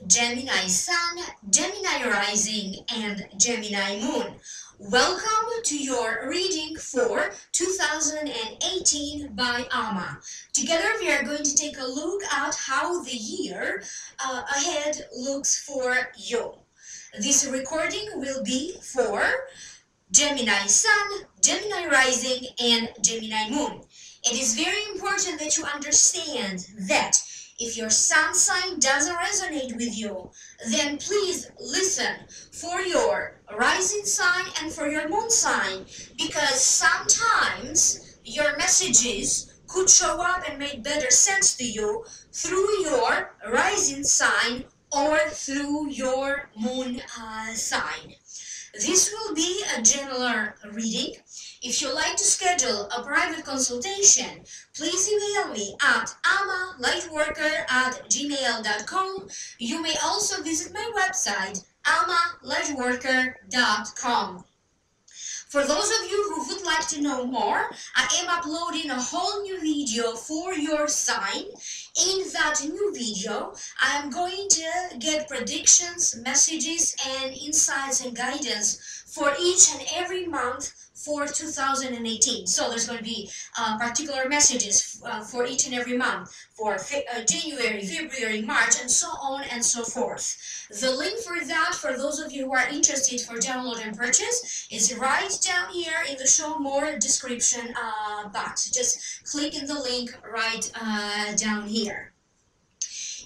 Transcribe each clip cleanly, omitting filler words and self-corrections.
Gemini Sun, Gemini Rising, and Gemini Moon. Welcome to your reading for 2018 by Amma. Together we are going to take a look at how the year ahead looks for you. This recording will be for Gemini Sun, Gemini Rising, and Gemini Moon. It is very important that you understand that if your sun sign doesn't resonate with you, then please listen for your rising sign and for your moon sign, because sometimes your messages could show up and make better sense to you through your rising sign or through your moon sign. This will be a general reading. If you'd like to schedule a private consultation, please email me at amalightworker@gmail.com. You may also visit my website, amalightworker.com. For those of you who would like to know more, I am uploading a whole new video for your sign. In that new video, I am going to get predictions, messages, and insights and guidance for each and every month for 2018. So there's going to be particular messages for each and every month for January, February, March, and so on and so forth. The link for that, for those of you who are interested for download and purchase, is right down here in the show more description box. Just click in the link right down here.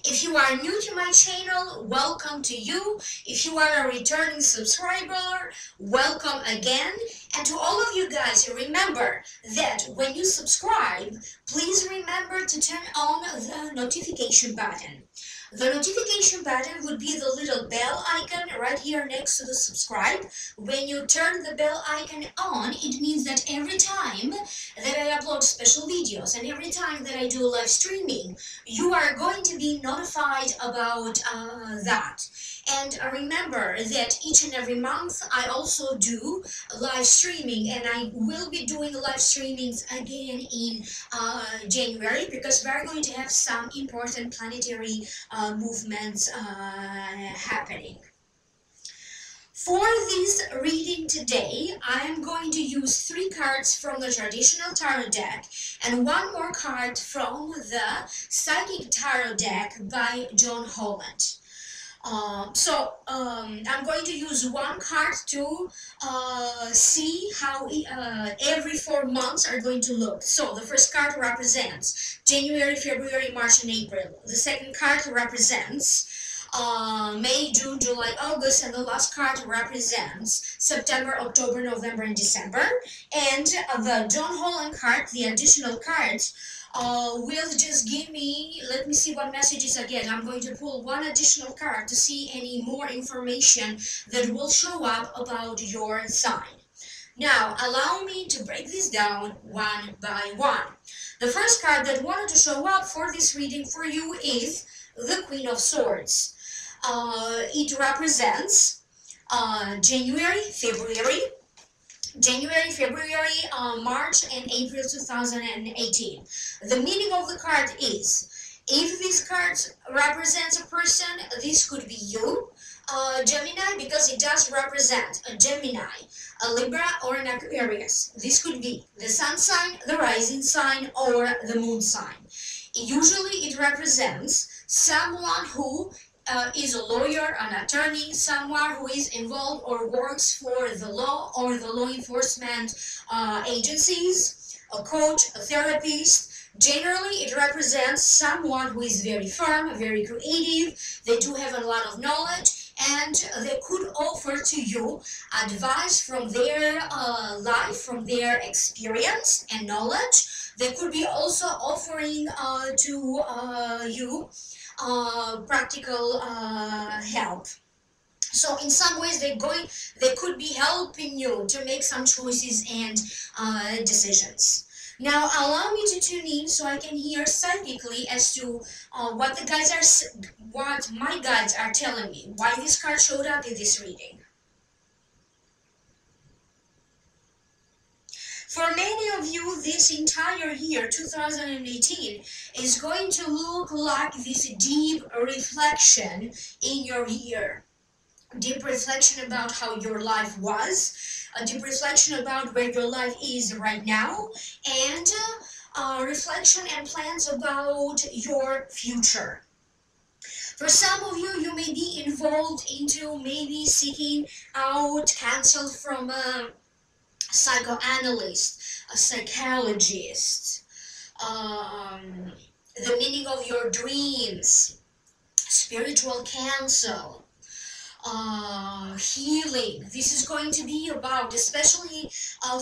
If you are new to my channel, welcome to you. If you are a returning subscriber, welcome again. And to all of you guys, remember that when you subscribe, please remember to turn on the notification button. The notification button would be the little bell icon right here next to the subscribe. When you turn the bell icon on, it means that every time that I upload special videos and every time that I do live streaming, you are going to be notified about that. And remember that each and every month I also do live streaming, and I will be doing live streamings again in January, because we're going to have some important planetary movements happening. For this reading today, I am going to use 3 cards from the traditional tarot deck and 1 more card from the Psychic Tarot deck by John Holland. I'm going to use 1 card to see how every 4 months are going to look. So the first card represents January, February, March, and April. The second card represents May, June, July, August, and the last card represents September, October, November, and December. And the John Holland card, the additional cards, will just give me, let me see what messages I get. I'm going to pull 1 additional card to see any more information that will show up about your sign. Now, allow me to break this down one by one. The first card that wanted to show up for this reading for you is the Queen of Swords. It represents January, February, March, and April 2018. The meaning of the card is, if this card represents a person, this could be you, Gemini, because it does represent a Gemini, a Libra, or an Aquarius. This could be the sun sign, the rising sign, or the moon sign. Usually it represents someone who is a lawyer, an attorney, someone who is involved or works for the law or the law enforcement agencies, a coach, a therapist. Generally, it represents someone who is very firm, very creative. They do have a lot of knowledge, and they could offer to you advice from their life, from their experience and knowledge. They could be also offering to you practical help. So in some ways they could be helping you to make some choices and decisions. Now allow me to tune in so I can hear psychically as to what my guides are telling me, why this card showed up in this reading. For many of you, this entire year, 2018, is going to look like this deep reflection in your year. Deep reflection about how your life was, a deep reflection about where your life is right now, and reflection and plans about your future. For some of you, you may be involved into maybe seeking out counsel from a psychoanalyst, a psychologist, the meaning of your dreams, spiritual counsel, healing. This is going to be about, especially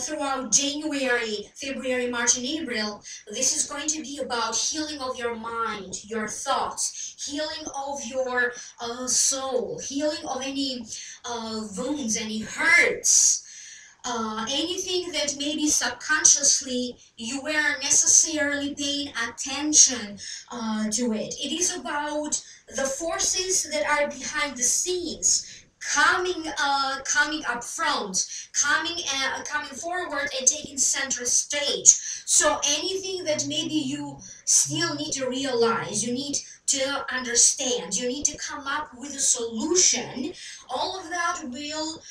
throughout January, February, March, and April, this is going to be about healing of your mind, your thoughts, healing of your soul, healing of any wounds, any hurts, anything that maybe subconsciously you weren't necessarily paying attention to it. It is about the forces that are behind the scenes coming up front, coming forward and taking center stage. So anything that maybe you still need to realize, you need to understand, you need to come up with a solution, all of that will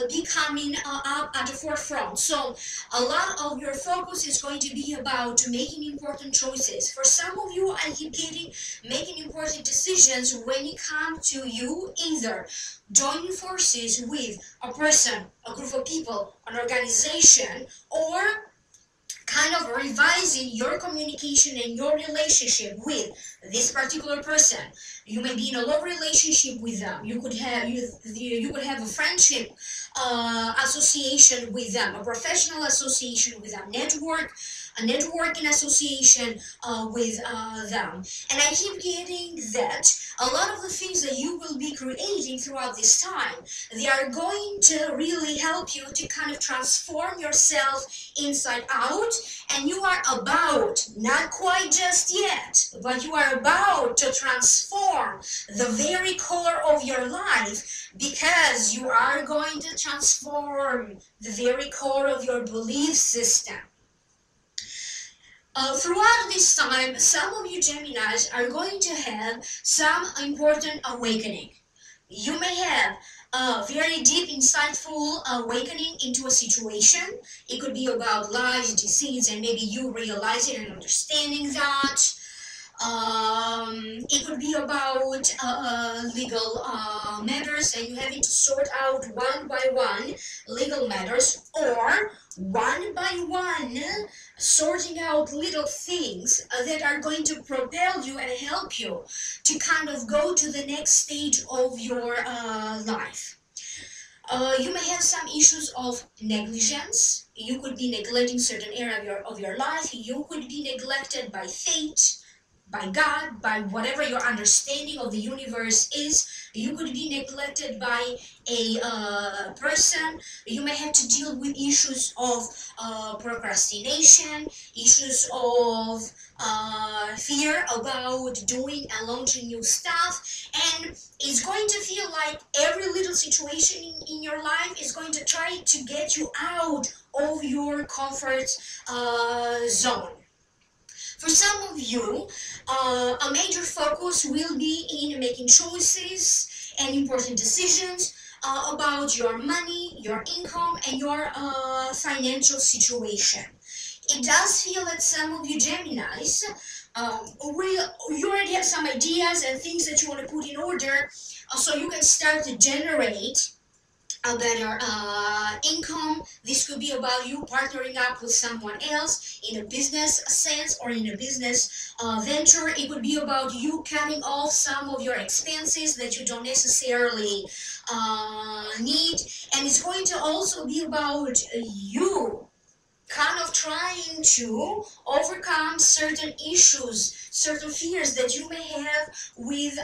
be coming up at the forefront. So a lot of your focus is going to be about making important choices. For some of you, I keep getting making important decisions when it comes to you either joining forces with a person, a group of people, an organization, or kind of revising your communication and your relationship with this particular person. You may be in a love relationship with them. You could have a friendship association with them, a professional association with them, a networking association with them. And I keep getting that a lot of the things that you will be creating throughout this time, they are going to really help you to kind of transform yourself inside out, and you are about, not quite just yet, but you are about to transform the very core of your life, because you are going to transform the very core of your belief system. Throughout this time, some of you Geminis are going to have some important awakening. You may have a very deep, insightful awakening into a situation. It could be about lies, deceits, and maybe you realizing and understanding that. It could be about legal matters, and you having to sort out one by one legal matters, or one by one sorting out little things that are going to propel you and help you to kind of go to the next stage of your life. You may have some issues of negligence. You could be neglecting certain area of your life. You could be neglected by fate, by God, by whatever your understanding of the universe is. You could be neglected by a person. You may have to deal with issues of procrastination, issues of fear about doing and launching new stuff, and it's going to feel like every little situation in your life is going to try to get you out of your comfort zone. For some of you, a major focus will be in making choices and important decisions about your money, your income, and your financial situation. It does feel that some of you Geminis, you already have some ideas and things that you want to put in order so you can start to generate a better income. This could be about you partnering up with someone else in a business sense or in a business venture. It could be about you cutting off some of your expenses that you don't necessarily need, and it's going to also be about you kind of trying to overcome certain issues, certain fears that you may have with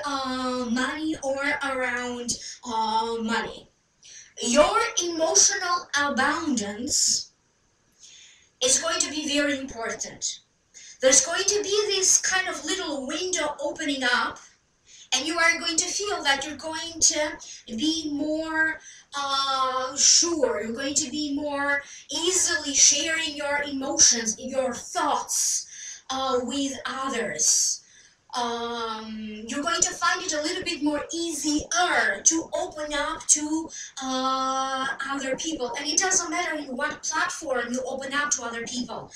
money or around money. Your emotional abundance is going to be very important. There's going to be this kind of little window opening up, And you are going to feel that you're going to be more sure, you're going to be more easily sharing your emotions, your thoughts with others. You're going to find it a little bit more easier to open up to other people. And it doesn't matter in what platform you open up to other people.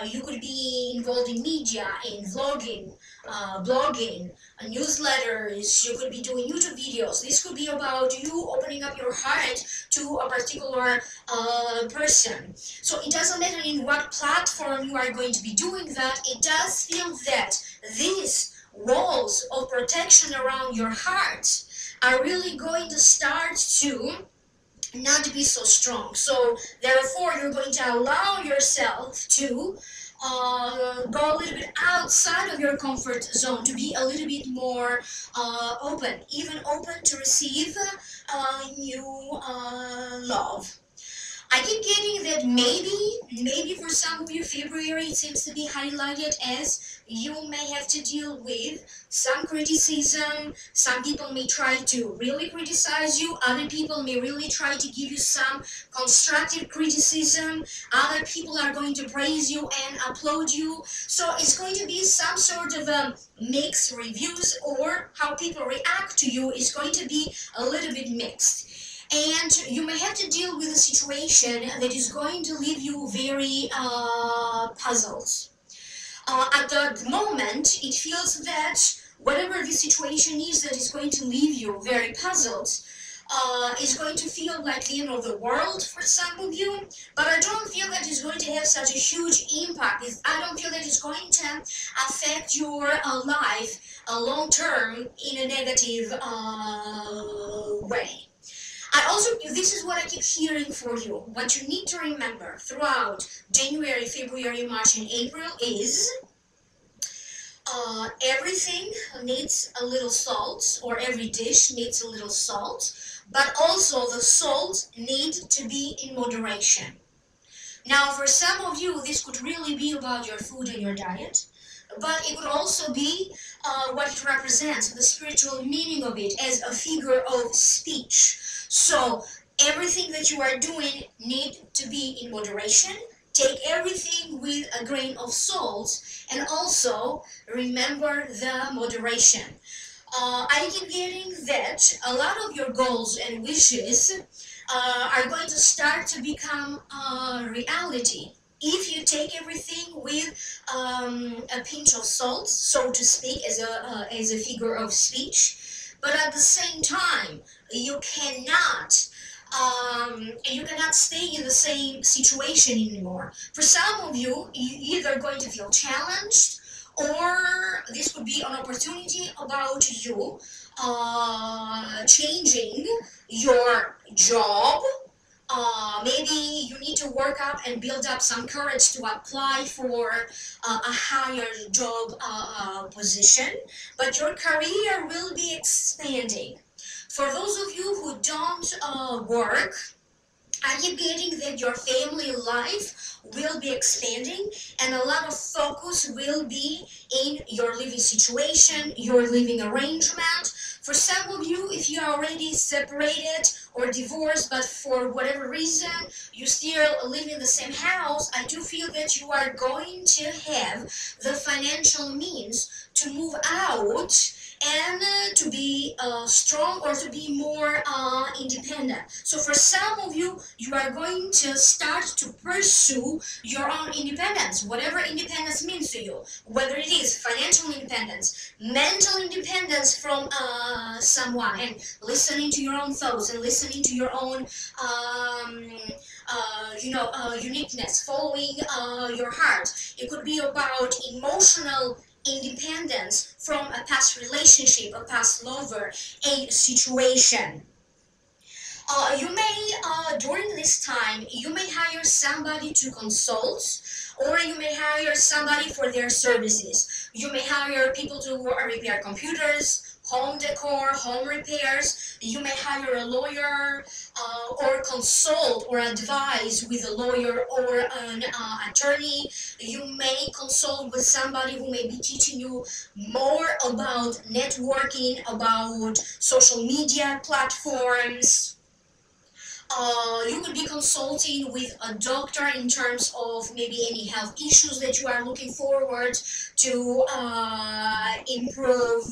You could be involved in media, in vlogging, blogging, newsletters. You could be doing YouTube videos. This could be about you opening up your heart to a particular person. So it doesn't matter in what platform you are going to be doing that. It does feel that these walls of protection around your heart are really going to start to not be so strong. So therefore, you're going to allow yourself to go a little bit outside of your comfort zone, to be a little bit more open, even open to receive new love. I keep getting that maybe for some of you, February it seems to be highlighted as you may have to deal with some criticism. Some people may try to really criticize you. Other people may really try to give you some constructive criticism. Other people are going to praise you and applaud you. So it's going to be some sort of mixed reviews, or how people react to you is going to be a little bit mixed. And you may have to deal with a situation that is going to leave you very puzzled. At the moment, it feels that whatever the situation is that is going to leave you very puzzled is going to feel like the end of the world for some of you. But I don't feel that it's going to have such a huge impact. I don't feel that it's going to affect your life long term in a negative way. This is what I keep hearing for you. What you need to remember throughout January, February, March, and April is everything needs a little salt, or every dish needs a little salt, but also the salt needs to be in moderation. Now, for some of you, this could really be about your food and your diet, but it could also be what it represents, the spiritual meaning of it as a figure of speech. So everything that you are doing needs to be in moderation. Take everything with a grain of salt, and also remember the moderation. I keep getting that a lot of your goals and wishes are going to start to become reality if you take everything with a pinch of salt, so to speak, as a figure of speech. But at the same time, you cannot stay in the same situation anymore. For some of you, you're either going to feel challenged, or this could be an opportunity about you changing your job. Maybe you need to work up and build up some courage to apply for a higher job position, but your career will be expanding. For those of you who don't work, I keep getting that your family life will be expanding, and a lot of focus will be in your living situation, your living arrangement. For some of you, if you are already separated or divorced, but for whatever reason you still live in the same house, I do feel that you are going to have the financial means to move out and to be strong, or to be more independent. So for some of you, you are going to start to pursue your own independence, whatever independence means to you, whether it is financial independence, mental independence from someone, and listening to your own thoughts and listening to your own uniqueness, following your heart. It could be about emotional independence from a past relationship, a past lover, a situation. You may, during this time, you may hire somebody to consult, or you may hire somebody for their services. You may hire people to repair computers, home decor, home repairs. You may hire a lawyer or consult or advise with a lawyer or an attorney. You may consult with somebody who may be teaching you more about networking, about social media platforms. You could be consulting with a doctor in terms of maybe any health issues that you are looking forward to improve.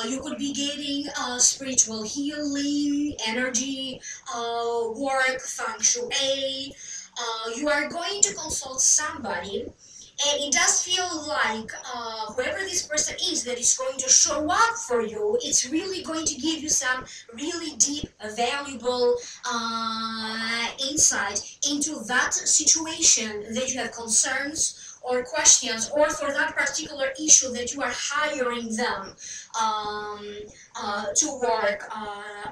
You could be getting spiritual healing, energy, work, feng shui. You are going to consult somebody, and it does feel like whoever this person is that is going to show up for you, it's really going to give you some really deep, valuable insight into that situation that you have concerns or questions, or for that particular issue that you are hiring them to work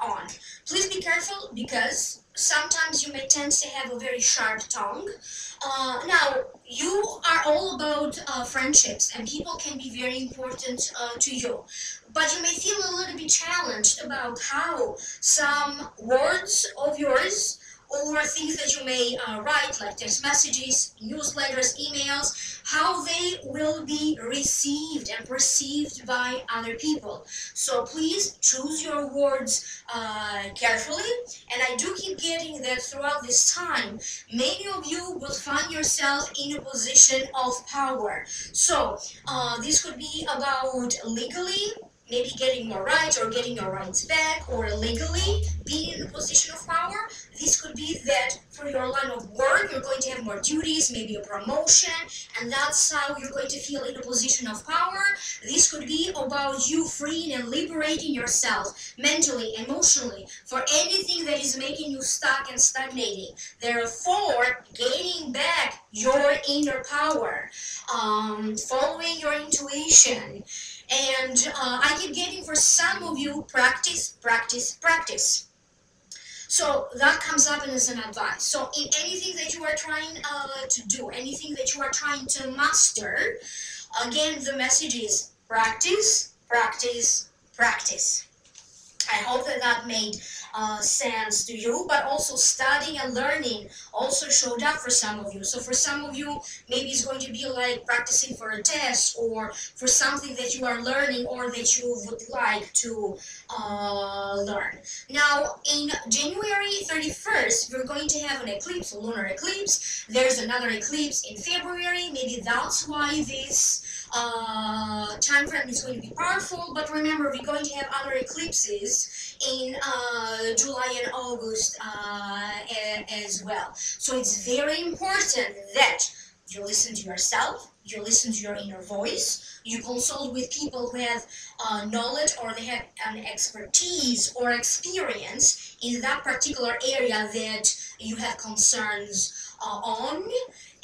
on. Please be careful, because sometimes you may tend to have a very sharp tongue. Now, you are all about friendships, and people can be very important to you. But you may feel a little bit challenged about how some words of yours or things that you may write, like text messages, newsletters, emails, how they will be received and perceived by other people. So please choose your words carefully. And I do keep getting that throughout this time, many of you will find yourself in a position of power. So this could be about legally, maybe getting more rights or getting your rights back, or legally being in a position of power. This could be that for your line of work, you're going to have more duties, maybe a promotion, and that's how you're going to feel in a position of power. This could be about you freeing and liberating yourself mentally, emotionally, for anything that is making you stuck and stagnating. Therefore, gaining back your inner power, following your intuition. And I keep getting, for some of you, practice, practice, practice. So that comes up as an advice. So in anything that you are trying to do, anything that you are trying to master, again, the message is practice, practice, practice. I hope that that made sense to you, but also studying and learning also showed up for some of you. So for some of you, maybe it's going to be like practicing for a test, or for something that you are learning or that you would like to learn. Now, in January 31st, we're going to have an eclipse, a lunar eclipse. There's another eclipse in February. Maybe that's why this time frame is going to be powerful. But remember, we're going to have other eclipses in July and August as well. So it's very important that you listen to yourself, you listen to your inner voice, you consult with people who have knowledge, or they have an expertise or experience in that particular area that you have concerns on.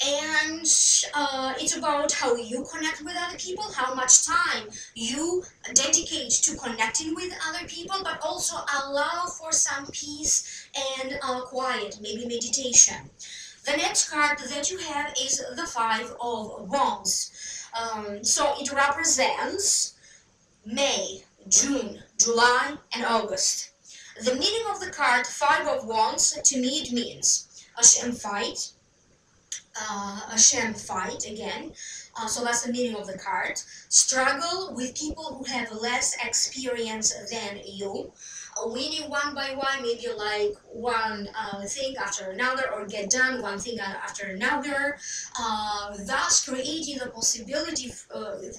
And it's about how you connect with other people, how much time you dedicate to connecting with other people, but also allow for some peace and quiet, maybe meditation. The next card that you have is the Five of Wands. So it represents May, June, July, and August. The meaning of the card Five of Wands, to me, it means a sham fight. Again. So that's the meaning of the card. Struggle with people who have less experience than you. Winning one by one, maybe like one thing after another, or get done one thing after another, thus creating the possibility,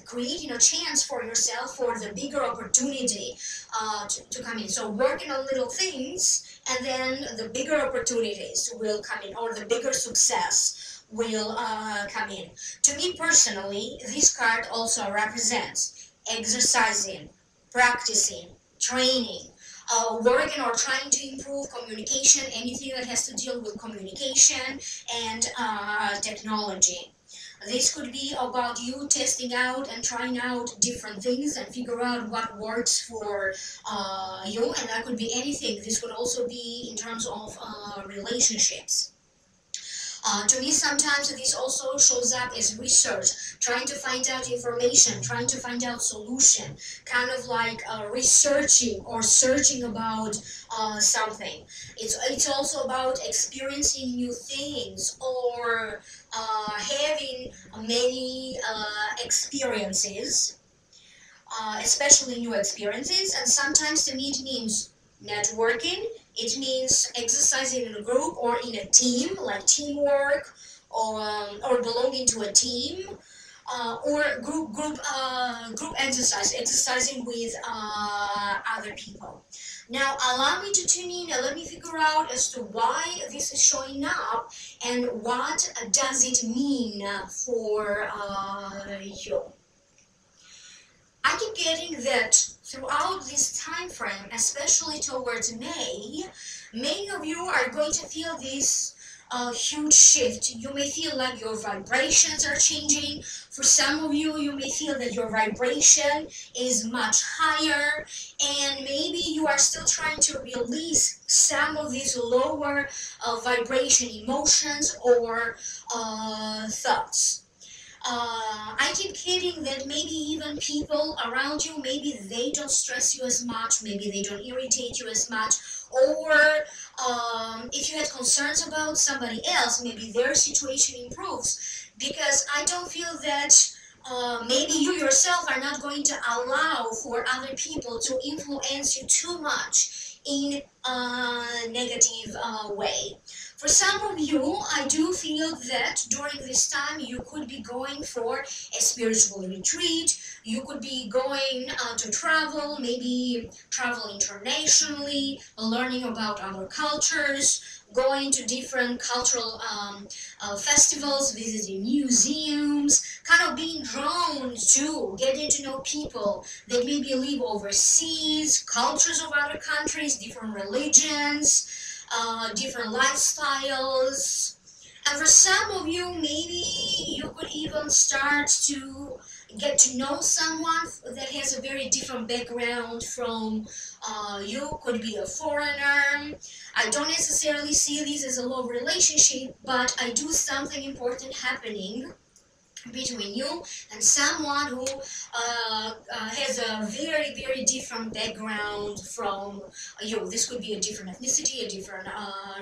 creating a chance for yourself for the bigger opportunity to come in. So working on little things, and then the bigger opportunities will come in, or the bigger success will come in. To me personally, this card also represents exercising, practicing, training, working or trying to improve communication, anything that has to deal with communication and technology. This could be about you testing out and trying out different things and figure out what works for you, and that could be anything. This could also be in terms of relationships. To me, sometimes this also shows up as research, trying to find out information, trying to find out solution, kind of like researching or searching about something. It's also about experiencing new things or having many experiences, especially new experiences. And sometimes to me it means networking, it means exercising in a group or in a team, like teamwork, or belonging to a team, or group exercise, exercising with other people. Now allow me to tune in and let me figure out as to why this is showing up and what does it mean for you. I keep getting that throughout this time frame, especially towards May, many of you are going to feel this huge shift. You may feel like your vibrations are changing. For some of you, you may feel that your vibration is much higher, and maybe you are still trying to release some of these lower vibration emotions or thoughts. I keep getting that maybe even people around you, maybe they don't stress you as much, maybe they don't irritate you as much, or if you had concerns about somebody else, maybe their situation improves, because I don't feel that maybe you yourself are not going to allow for other people to influence you too much in a negative way. For some of you, I do feel that during this time you could be going for a spiritual retreat, you could be going to travel, maybe travel internationally, learning about other cultures, going to different cultural festivals, visiting museums, kind of being drawn to getting to know people that maybe live overseas, cultures of other countries, different religions, different lifestyles. And for some of you, maybe you could even start to get to know someone that has a very different background from you, could be a foreigner. I don't necessarily see this as a love relationship, but I do something important happening between you and someone who has a very, very different background from you. This could be a different ethnicity, a different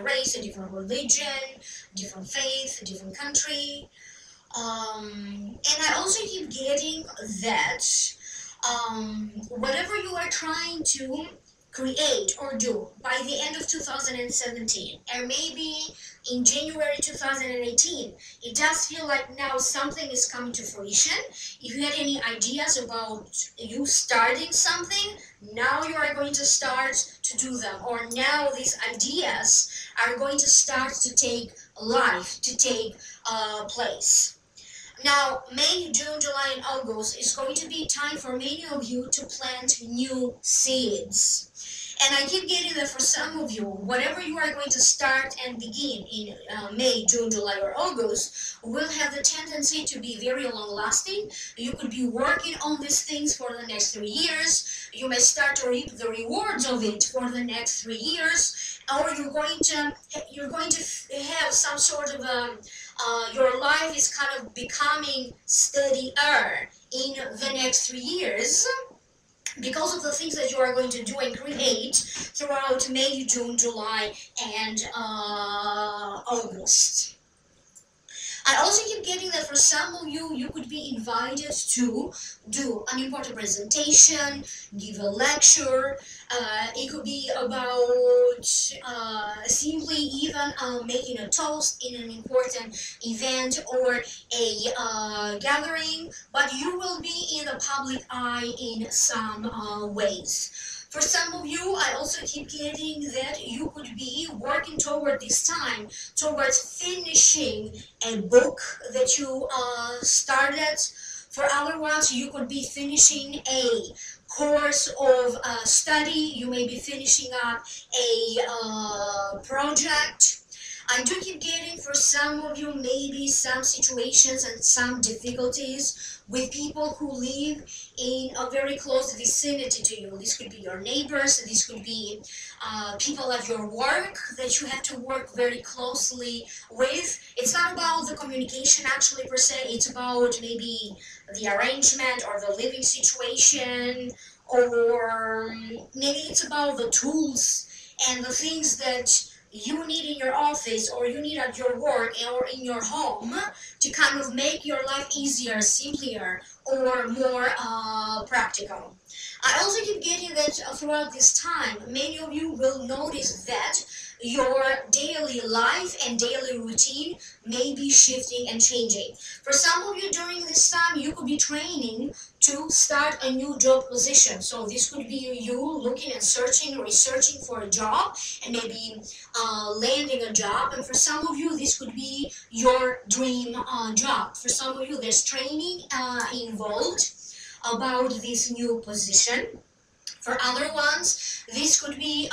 race, a different religion, different faith, a different country. And I also keep getting that whatever you are trying to create or do by the end of 2017, or maybe in January 2018, it does feel like now something is coming to fruition. If you had any ideas about you starting something, now you are going to start to do them, or now these ideas are going to start to take life, to take place. Now, May, June, July, and August is going to be time for many of you to plant new seeds. And I keep getting that for some of you, whatever you are going to start and begin in May, June, July, or August will have the tendency to be very long-lasting. You could be working on these things for the next 3 years. You may start to reap the rewards of it for the next 3 years, or you're going to have some sort of your life is kind of becoming steadier in the next 3 years, because of the things that you are going to do and create throughout May, June, July, and August. I also keep getting that for some of you, you could be invited to do an important presentation, give a lecture. It could be about simply even making a toast in an important event or a gathering, but you will be in the public eye in some ways. For some of you, I also keep getting that you could be working toward this time, towards finishing a book that you started. For other ones, you could be finishing a course of study. You may be finishing up a project. I do keep getting, for some of you, maybe some situations and some difficulties with people who live in a very close vicinity to you. This could be your neighbors, this could be people at your work that you have to work very closely with. It's not about the communication actually per se, it's about maybe the arrangement or the living situation, or maybe it's about the tools and the things that you need in your office or you need at your work or in your home to kind of make your life easier, simpler, or more practical. I also keep getting that throughout this time, many of you will notice that your daily life and daily routine may be shifting and changing. For some of you during this time, you could be training to start a new job position. So this could be you looking and searching, researching for a job, and maybe landing a job. And for some of you, this could be your dream job. For some of you, there's training involved about this new position. For other ones, this could be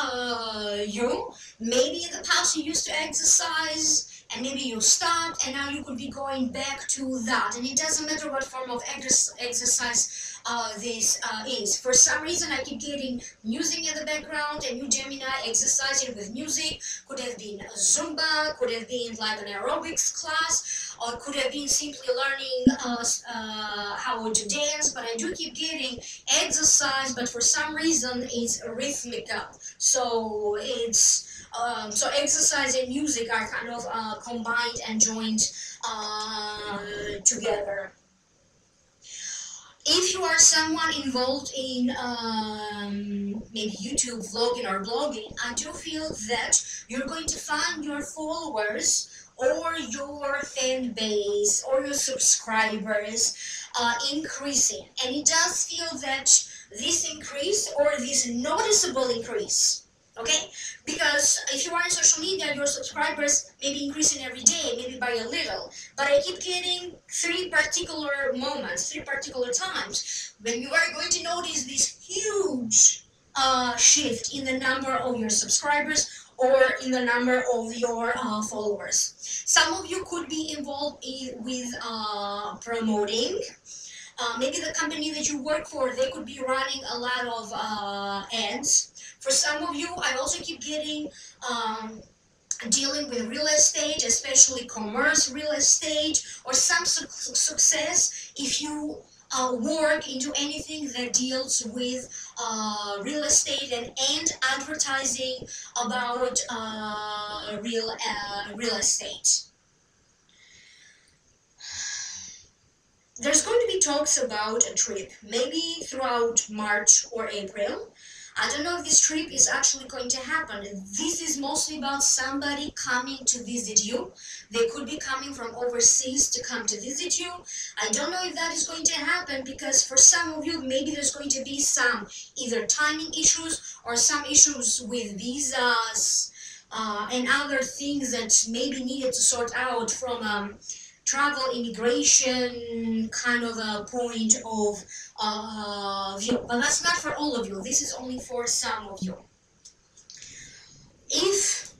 you. Maybe in the past you used to exercise and maybe you stopped and now you could be going back to that. And it doesn't matter what form of exercise this is. For some reason I keep getting music in the background, and you Gemini exercising with music. Could have been a Zumba, could have been like an aerobics class, or could have been simply learning how to dance. But I do keep getting exercise, but for some reason it's rhythmical. So it's so exercise and music are kind of combined and joined together. If you are someone involved in maybe YouTube vlogging or blogging, I do feel that you're going to find your followers or your fan base or your subscribers increasing. And it does feel that this increase or this noticeable increase, okay? Because if you are in social media, your subscribers may be increasing every day, maybe by a little. But I keep getting three particular moments, three particular times when you are going to notice this huge shift in the number of your subscribers or in the number of your followers. Some of you could be involved with promoting. Maybe the company that you work for, they could be running a lot of ads. For some of you, I also keep getting dealing with real estate, especially commerce real estate, or some success if you work into anything that deals with real estate and advertising about real estate. There's going to be talks about a trip, maybe throughout March or April. I don't know if this trip is actually going to happen. This is mostly about somebody coming to visit you. They could be coming from overseas to come to visit you. I don't know if that is going to happen because for some of you, maybe there's going to be some either timing issues or some issues with visas and other things that maybe needed to sort out from travel immigration kind of a point of view. But that's not for all of you. This is only for some of you. If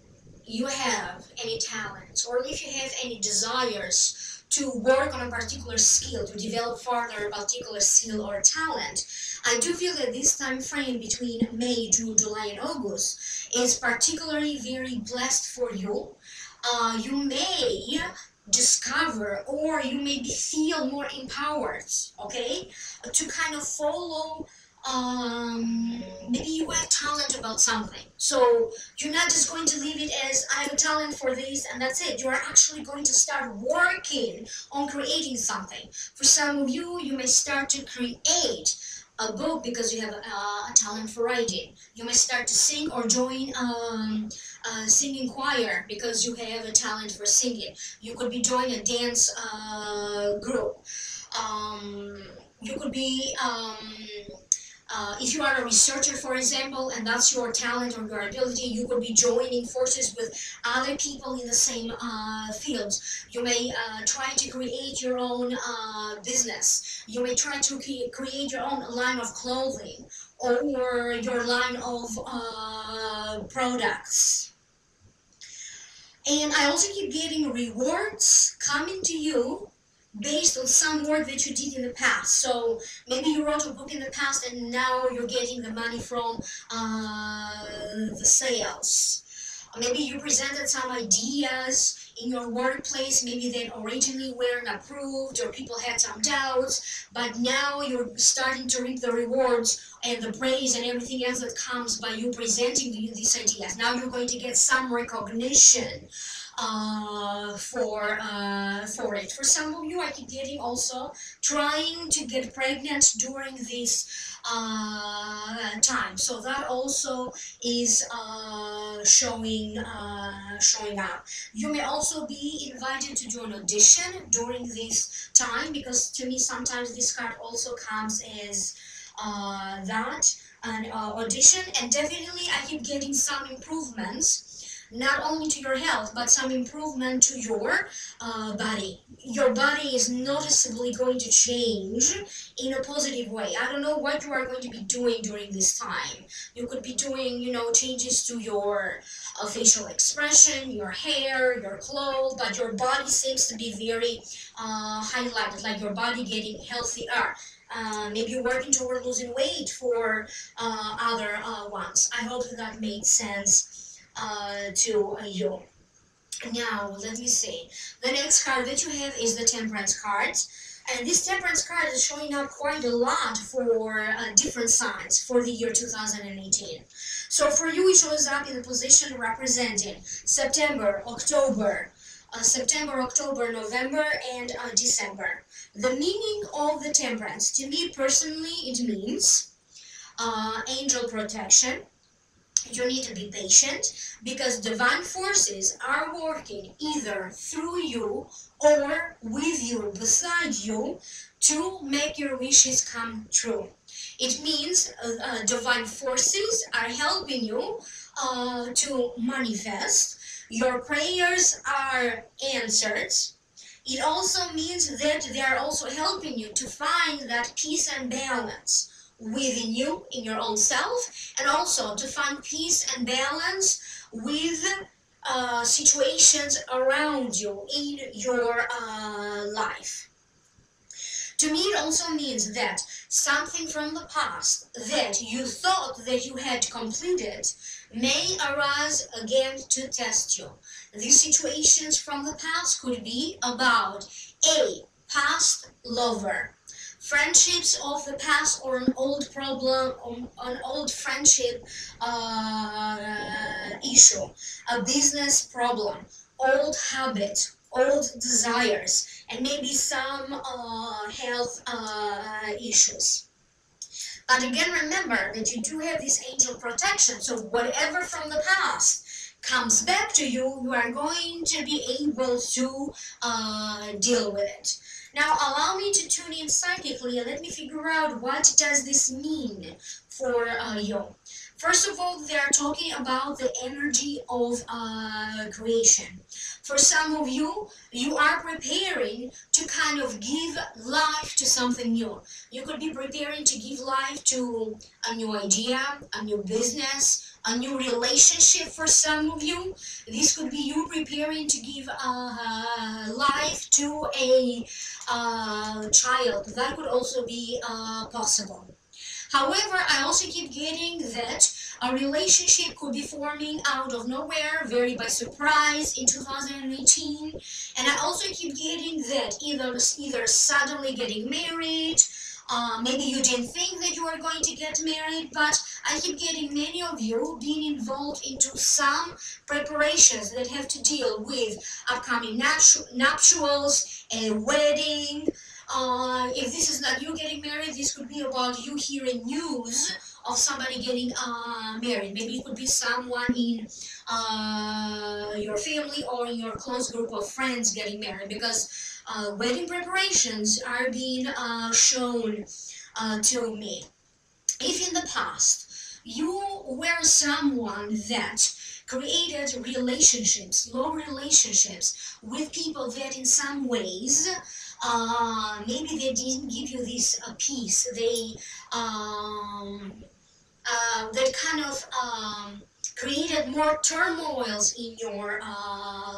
you have any talents or if you have any desires to work on a particular skill, to develop further a particular skill or talent, I do feel that this time frame between May, June, July, and August is particularly very blessed for you. You may discover or you maybe feel more empowered, okay, to kind of follow maybe you have talent about something, so you're not just going to leave it as I have a talent for this and that's it. You are actually going to start working on creating something. For some of you, you may start to create a book because you have a talent for writing. You may start to sing or join singing choir because you have a talent for singing. You could be joining a dance group. You could be if you are a researcher, for example, and that's your talent or your ability, you could be joining forces with other people in the same field. You may try to create your own business. You may try to create your own line of clothing or your line of products. And I also keep getting rewards coming to you based on some work that you did in the past. So maybe you wrote a book in the past and now you're getting the money from the sales. Maybe you presented some ideas in your workplace, maybe they originally weren't approved or people had some doubts, but now you're starting to reap the rewards and the praise and everything else that comes by you presenting these ideas. Now you're going to get some recognition for it. For some of you, I keep getting also trying to get pregnant during this time. So that also is showing up. You may also be invited to do an audition during this time, because to me sometimes this card also comes as an audition. And definitely I keep getting some improvements, not only to your health, but some improvement to your body. Your body is noticeably going to change in a positive way. I don't know what you are going to be doing during this time. You could be doing, changes to your facial expression, your hair, your clothes, but your body seems to be very highlighted, like your body getting healthier. Maybe you're working toward losing weight for other ones. I hope that made sense to you. Now, let me see. The next card that you have is the Temperance card. And this Temperance card is showing up quite a lot for different signs for the year 2018. So for you, it shows up in the position representing September, October, November, and December. The meaning of the Temperance, to me personally, it means angel protection. You need to be patient because divine forces are working either through you or with you, beside you, to make your wishes come true. It means divine forces are helping you to manifest. Your prayers are answered. It also means that they are also helping you to find that peace and balance within you, in your own self, and also to find peace and balance with situations around you in your life. To me, it also means that something from the past that you thought that you had completed may arise again to test you. These situations from the past could be about a past lover, friendships of the past, or an old problem, an old friendship issue, a business problem, old habit, old desires, and maybe some health issues. But again, remember that you do have this angel protection, so whatever from the past comes back to you, you are going to be able to deal with it. Now, allow me to tune in psychically and let me figure out what does this mean for you. First of all, they are talking about the energy of creation. For some of you, you are preparing to kind of give life to something new. You could be preparing to give life to a new idea, a new business, a new relationship for some of you. This could be you preparing to give life to a child. That could also be possible. However, I also keep getting that a relationship could be forming out of nowhere, very by surprise in 2018. And I also keep getting that either suddenly getting married, maybe you didn't think that you were going to get married, but I keep getting many of you being involved into some preparations that have to deal with upcoming nuptials, a wedding. If this is not you getting married, this could be about you hearing news of somebody getting married. Maybe it could be someone in your family or in your close group of friends getting married, because wedding preparations are being shown to me. If in the past you were someone that created relationships, long relationships with people that in some ways maybe they didn't give you this peace, they that kind of created more turmoils in your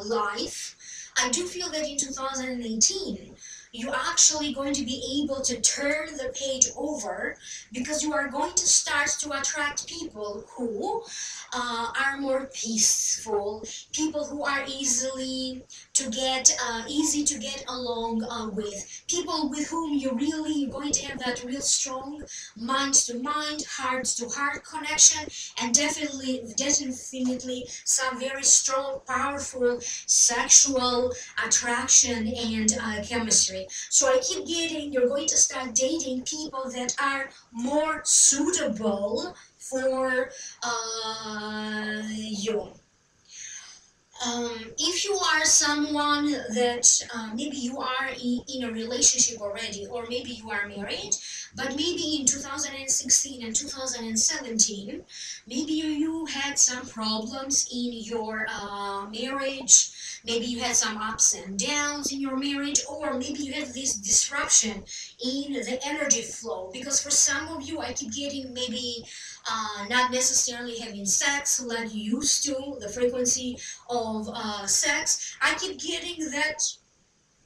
life, I do feel that in 2018, you're actually going to be able to turn the page over, because you are going to start to attract people who are more peaceful, people who are easy to get along with, people with whom you're going to have that real strong mind to mind, heart to heart connection, and definitely some very strong, powerful sexual attraction and chemistry. So I keep getting, you're going to start dating people that are more suitable for you. If you are someone that maybe you are in a relationship already, or maybe you are married, but maybe in 2016 and 2017, maybe you had some problems in your marriage, maybe you had some ups and downs in your marriage, or maybe you had this disruption in the energy flow, because for some of you I keep getting maybe not necessarily having sex like you used to, the frequency of sex. I keep getting that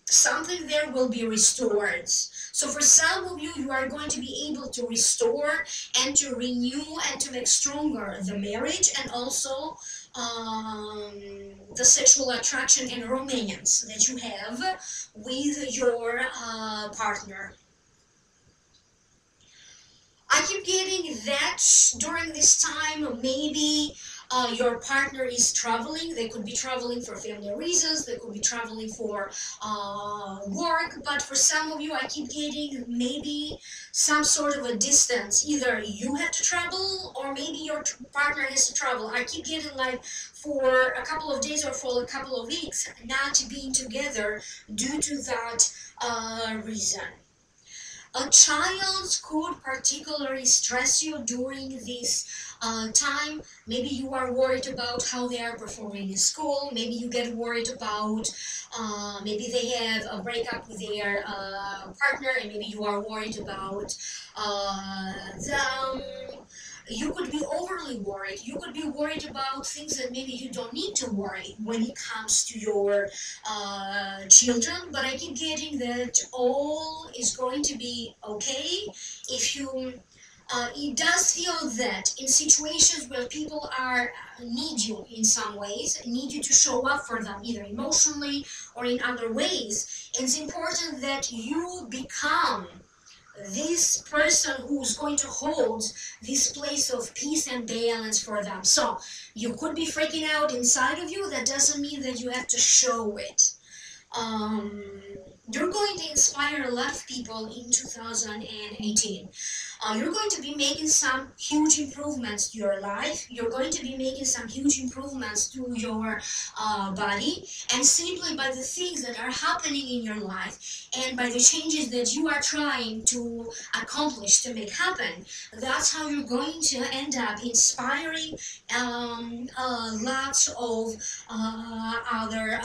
something there will be restored. So for some of you, you are going to be able to restore and to renew and to make stronger the marriage, and also the sexual attraction and romance that you have with your partner. I keep getting that during this time, maybe your partner is traveling. They could be traveling for family reasons, they could be traveling for work, but for some of you, I keep getting maybe some sort of a distance. Either you have to travel, or maybe your partner has to travel. I keep getting like for a couple of days or for a couple of weeks not being together due to that reason. A child could particularly stress you during this time. Maybe you are worried about how they are performing in school. Maybe you get worried about maybe they have a breakup with their partner, and maybe you are worried about them. You could be overly worried. You could be worried about things that maybe you don't need to worry when it comes to your children. But I keep getting that all is going to be okay if you. It does feel that in situations where people are need you in some ways, need you to show up for them, either emotionally or in other ways, it's important that you become this person who's going to hold this place of peace and balance for them. So you could be freaking out inside of you. That doesn't mean that you have to show it. You're going to inspire a lot of people in 2018. You're going to be making some huge improvements to your life. You're going to be making some huge improvements to your body. And simply by the things that are happening in your life and by the changes that you are trying to accomplish to make happen, that's how you're going to end up inspiring lots of other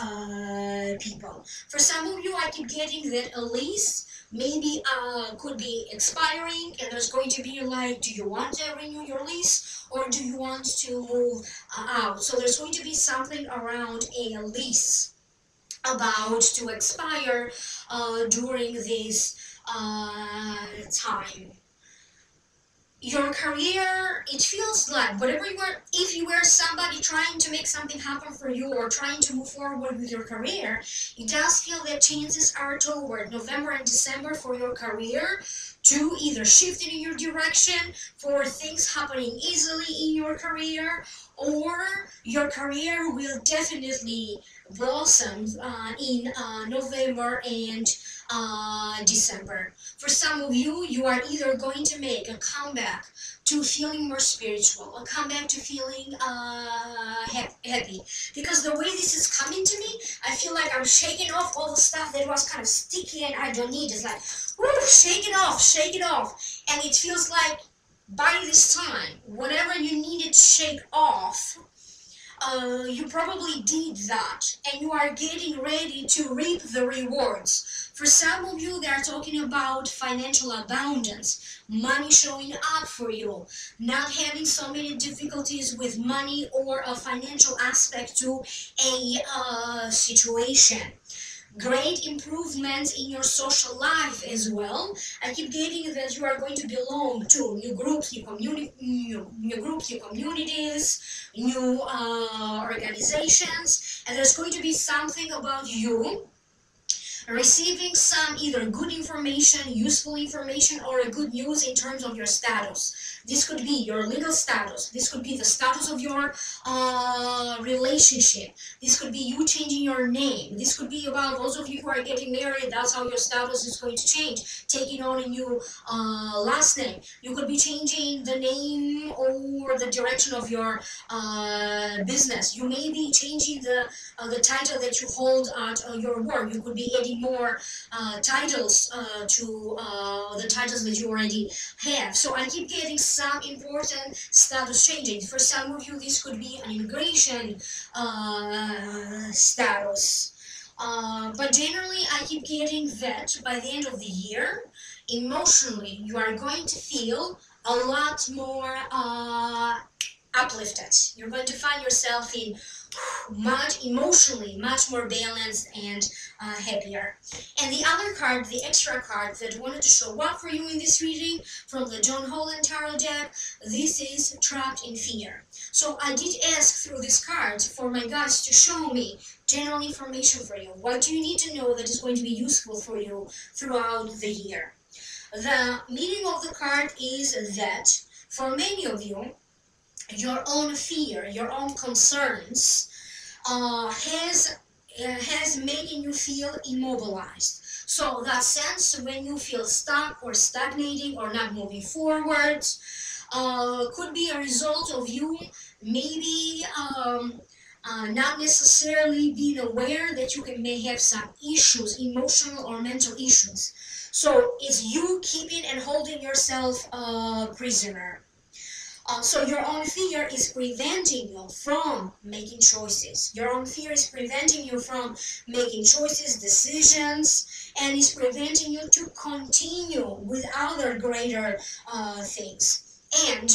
people. For some of you, I keep getting that a lease maybe could be expiring, and there's going to be like, do you want to renew your lease, or do you want to move out? So there's going to be something around a lease about to expire during this time. Your career, it feels like whatever you are, if you were somebody trying to make something happen for you or trying to move forward with your career, it does feel that chances are toward November and December for your career to either shift in your direction, for things happening easily in your career, or your career will definitely blossom in November and December. For some of you, you are either going to make a comeback to feeling more spiritual, a comeback to feeling happy. Because the way this is coming to me, I feel like I'm shaking off all the stuff that was kind of sticky and I don't need. It's like, woo, shake it off, shake it off. And it feels like by this time, whatever you needed to shake off, you probably did that, and you are getting ready to reap the rewards. For some of you, they are talking about financial abundance, money showing up for you, not having so many difficulties with money or a financial aspect to a situation. Great improvements in your social life as well. I keep getting that you are going to belong to new groups, new communities, new organizations, and there's going to be something about you receiving some either good information, useful information, or a good news in terms of your status. This could be your legal status. This could be the status of your relationship. This could be you changing your name. This could be about those of you who are getting married. That's how your status is going to change. Taking on a new last name. You could be changing the name or the direction of your business. You may be changing the title that you hold at your work. You could be adding more titles to the titles that you already have. So I keep getting some important status changing. For some of you, this could be an immigration status. But generally, I keep getting that by the end of the year, emotionally, you are going to feel a lot more uplifted. You're going to find yourself in emotionally much more balanced and happier. And the other card, the extra card that wanted to show up for you in this reading from the John Holland Tarot deck, this is Trapped in Fear. So I did ask through this card for my guides to show me general information for you. What do you need to know that is going to be useful for you throughout the year? The meaning of the card is that for many of you, your own fear, your own concerns has making you feel immobilized. So that sense when you feel stuck or stagnating or not moving forwards could be a result of you maybe not necessarily being aware that you may have some issues, emotional or mental issues. So it's you keeping and holding yourself a prisoner. So your own fear is preventing you from making choices. Your own fear is preventing you from making choices, decisions, and is preventing you to continue with other greater things. And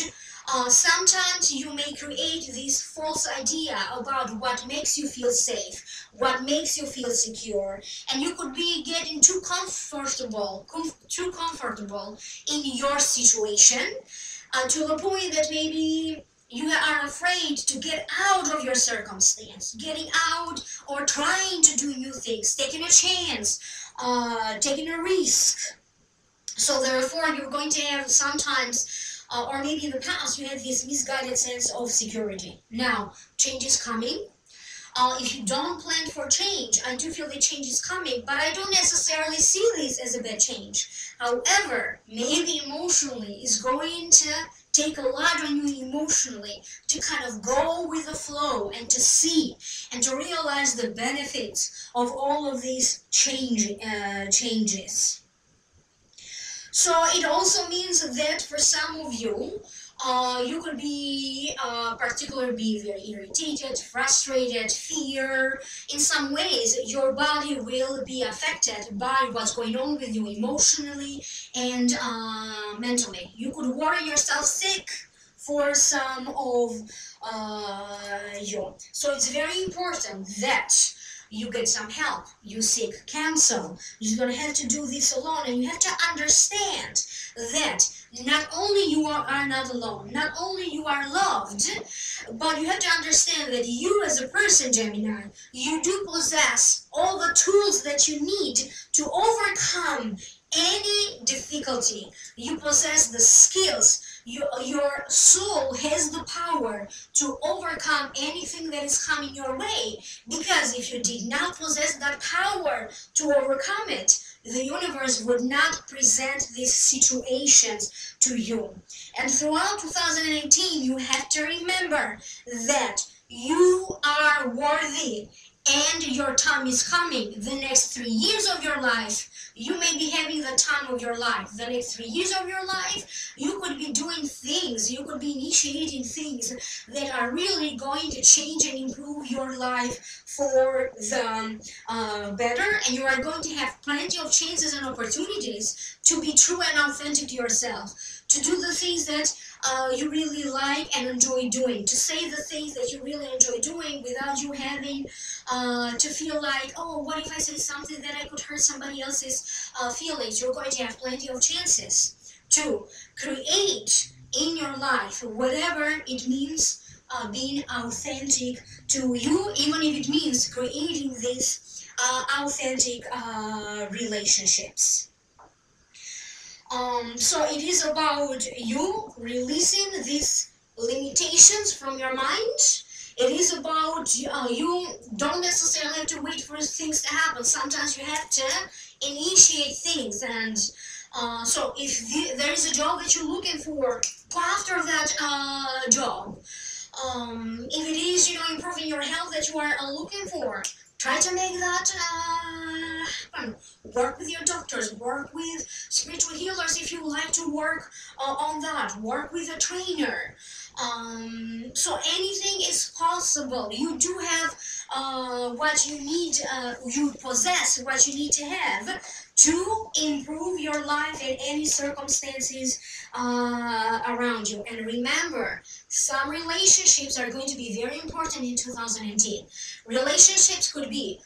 sometimes you may create this false idea about what makes you feel safe, what makes you feel secure, and you could be getting too comfortable in your situation. To the point that maybe you are afraid to get out of your circumstance, getting out or trying to do new things, taking a chance, taking a risk. So therefore, you're going to have sometimes, or maybe in the past, you had this misguided sense of security. Now, change is coming. If you don't plan for change, I do feel that change is coming, but I don't necessarily see this as a bad change. However, maybe emotionally is going to take a lot on you emotionally to kind of go with the flow and to see and to realize the benefits of all of these changes. So it also means that for some of you, you could be particularly be very irritated, frustrated, fear. In some ways, your body will be affected by what's going on with you emotionally and mentally. You could worry yourself sick for some of you. So it's very important that you get some help, you seek counsel. You're going to have to do this alone, and you have to understand that not only you are not alone, not only you are loved, but you have to understand that you as a person, Gemini, you do possess all the tools that you need to overcome any difficulty. You possess the skills. Your soul has the power to overcome anything that is coming your way, because if you did not possess that power to overcome it, the universe would not present these situations to you. And throughout 2018, you have to remember that you are worthy and your time is coming. The next 3 years of your life, you may be having the time of your life. The next 3 years of your life, you could be doing things, you could be initiating things that are really going to change and improve your life for the better, and you are going to have plenty of chances and opportunities to be true and authentic to yourself, to do the things that you really like and enjoy doing, to say the things that you really enjoy doing without you having to feel like, oh, what if I say something that I could hurt somebody else's feelings. You're going to have plenty of chances to create in your life whatever it means being authentic to you, even if it means creating these authentic relationships. So it is about you releasing these limitations from your mind. It is about you don't necessarily have to wait for things to happen. Sometimes you have to initiate things. And so if there is a job that you're looking for, go after that job. If it is, improving your health that you are looking for, try to make that happen. Work with your doctors, work with spiritual healers if you like to work on that. Work with a trainer. So anything is possible. You do have what you need, you possess what you need to have to improve your life in any circumstances around you. And remember, some relationships are going to be very important in 2010. Relationships could be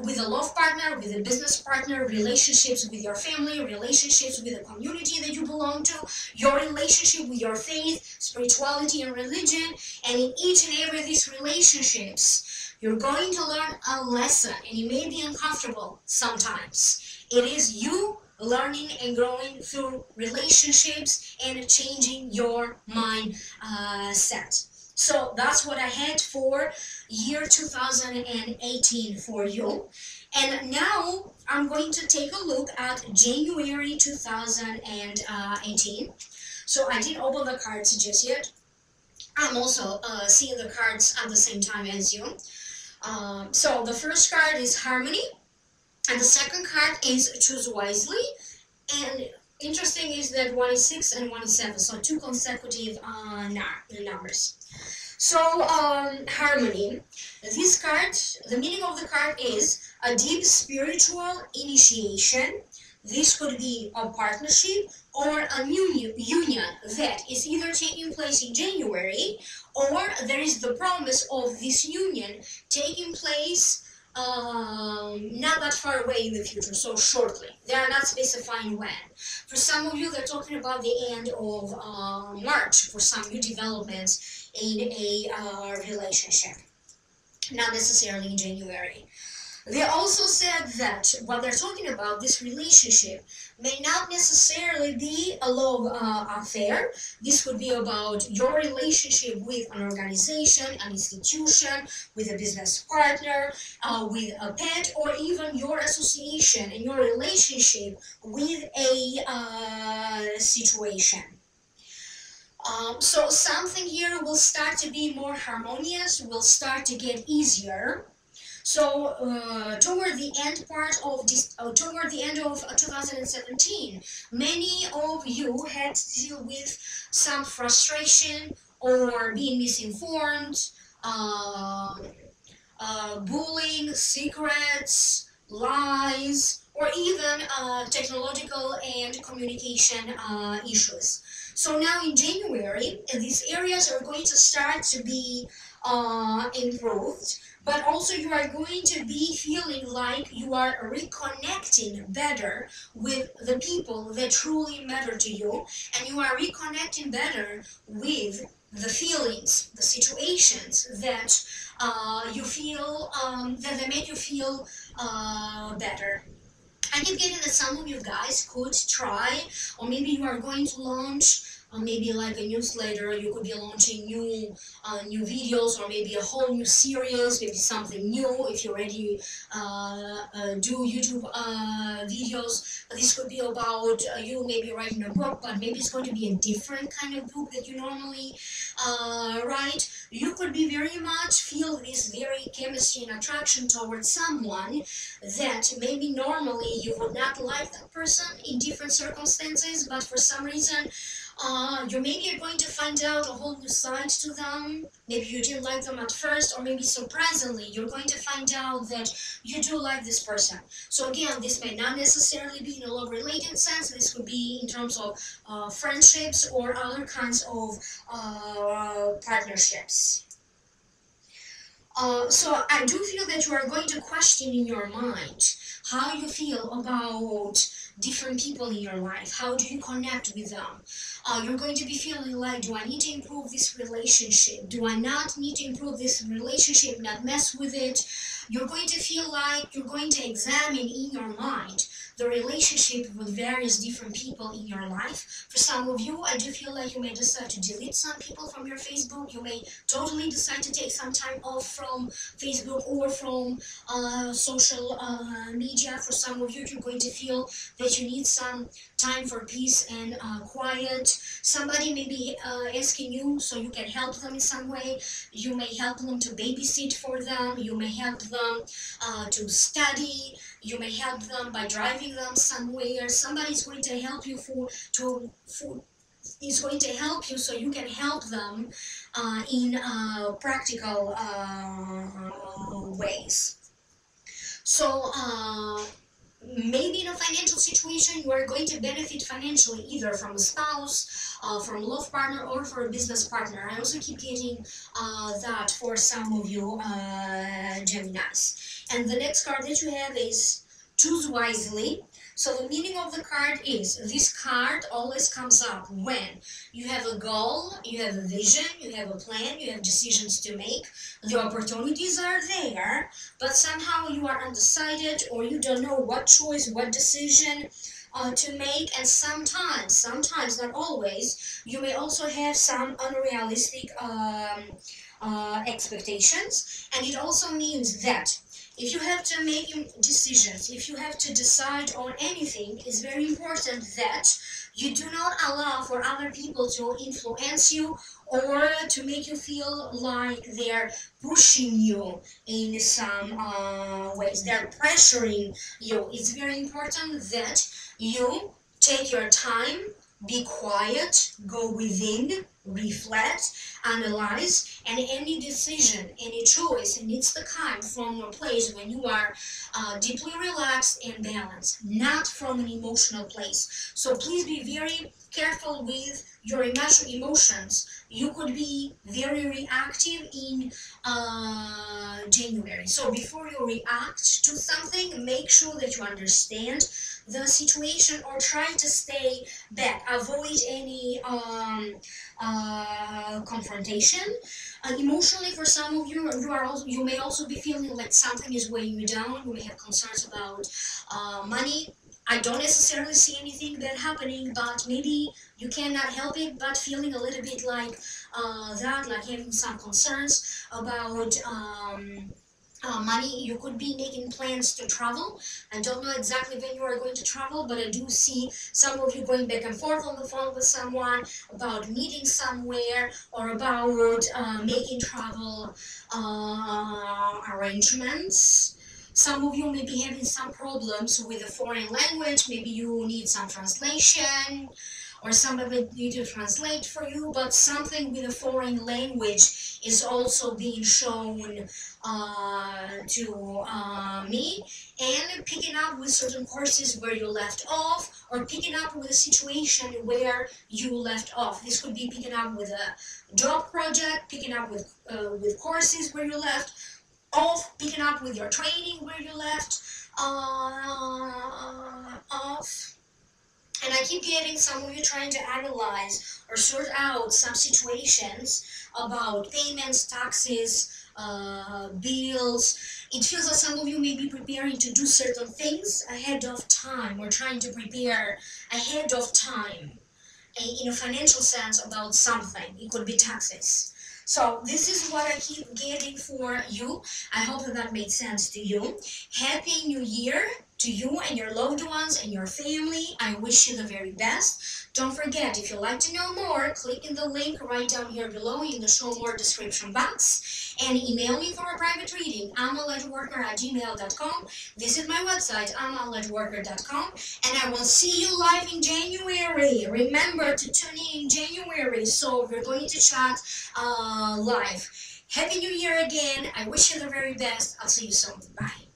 with a love partner, with a business partner, relationships with your family, relationships with the community that you belong to, your relationship with your faith, spirituality, and religion. And in each and every of these relationships, you're going to learn a lesson, and it may be uncomfortable sometimes. It is you learning and growing through relationships and changing your mindset. So that's what I had for year 2018 for you. And now I'm going to take a look at January 2018. So I didn't open the cards just yet. I'm also seeing the cards at the same time as you. So the first card is Harmony, and the second card is Choose Wisely. And interesting is that one is 6 and one is 7, so 2 consecutive numbers. So, Harmony. This card, the meaning of the card is a deep spiritual initiation. This could be a partnership or a union that is either taking place in January, or there is the promise of this union taking place not that far away in the future, so shortly. They are not specifying when. For some of you, they're talking about the end of March for some new developments in a relationship, not necessarily in January. They also said that what they're talking about, this relationship, may not necessarily be a love affair. This could be about your relationship with an organization, an institution, with a business partner, with a pet, or even your association and your relationship with a situation. So something here will start to be more harmonious, will start to get easier. So toward the end toward the end of 2017, many of you had to deal with some frustration or being misinformed, bullying, secrets, lies, or even technological and communication issues. So now in January, these areas are going to start to be improved, but also you are going to be feeling like you are reconnecting better with the people that truly matter to you, and you are reconnecting better with the feelings, the situations that you feel, that they make you feel better. I keep getting that some of you guys could try, or maybe you are going to launch maybe like a newsletter. You could be launching new videos, or maybe a whole new series, maybe something new if you already do YouTube videos. This could be about you maybe writing a book, but maybe it's going to be a different kind of book that you normally write. You could be very much feel this very chemistry and attraction towards someone that maybe normally you would not like that person in different circumstances, but for some reason you maybe are going to find out a whole new side to them. Maybe you didn't like them at first, or maybe surprisingly you're going to find out that you do like this person. So again, this may not necessarily be in a love related sense. This could be in terms of friendships or other kinds of partnerships. So I do feel that you are going to question in your mind how you feel about different people in your life. How do you connect with them? You're going to be feeling like, do I need to improve this relationship? Do I not need to improve this relationship, not mess with it? You're going to feel like you're going to examine in your mind the relationship with various different people in your life. For some of you, I do feel like you may decide to delete some people from your Facebook. You may totally decide to take some time off from Facebook or from social media. For some of you, you're going to feel that you need some time for peace and quiet. Somebody may be asking you so you can help them in some way. You may help them to babysit for them. You may help them to study. You may help them by driving them somewhere. Somebody's going to help you is going to help you so you can help them in practical ways. So maybe in a financial situation, you are going to benefit financially either from a spouse, from a love partner, or for a business partner. I also keep getting that for some of you Geminis. And the next card that you have is choose wisely. So the meaning of the card is, this card always comes up when you have a goal, you have a vision, you have a plan, you have decisions to make. The opportunities are there, but somehow you are undecided, or you don't know what choice, what decision to make. And sometimes, not always, you may also have some unrealistic expectations. And it also means that if you have to make decisions, if you have to decide on anything, it's very important that you do not allow for other people to influence you or to make you feel like they're pushing you in some ways. They're pressuring you. It's very important that you take your time, be quiet, go within, reflect, analyze, and any decision, any choice needs to come from a place when you are deeply relaxed and balanced, not from an emotional place. So please be very careful with your emotions. You could be very reactive in January. So before you react to something, make sure that you understand the situation or try to stay back. Avoid any confrontation. Emotionally, for some of you, you may also be feeling like something is weighing you down. You may have concerns about money. I don't necessarily see anything bad happening, but maybe you cannot help it but feeling a little bit like that, like having some concerns about money. You could be making plans to travel. I don't know exactly when you are going to travel, but I do see some of you going back and forth on the phone with someone about meeting somewhere or about making travel arrangements. Some of you may be having some problems with a foreign language. Maybe you need some translation, or somebody need to translate for you, but something with a foreign language is also being shown to me. And picking up with certain courses where you left off, or picking up with a situation where you left off. This could be picking up with a job project, picking up with courses where you left off, picking up with your training where you left off. And I keep getting some of you trying to analyze or sort out some situations about payments, taxes, bills. It feels like some of you may be preparing to do certain things ahead of time, or trying to prepare ahead of time. in a financial sense about something. It could be taxes. So this is what I keep getting for you. I hope that made sense to you. Happy New Year to you and your loved ones and your family. I wish you the very best. Don't forget, if you'd like to know more, click in the link right down here below in the show more description box and email me for a private reading. amalightworker@gmail.com. Visit my website, amalightworker.com, and I will see you live in January. Remember to tune in January, so we're going to chat live. Happy New Year again. I wish you the very best. I'll see you soon. Bye.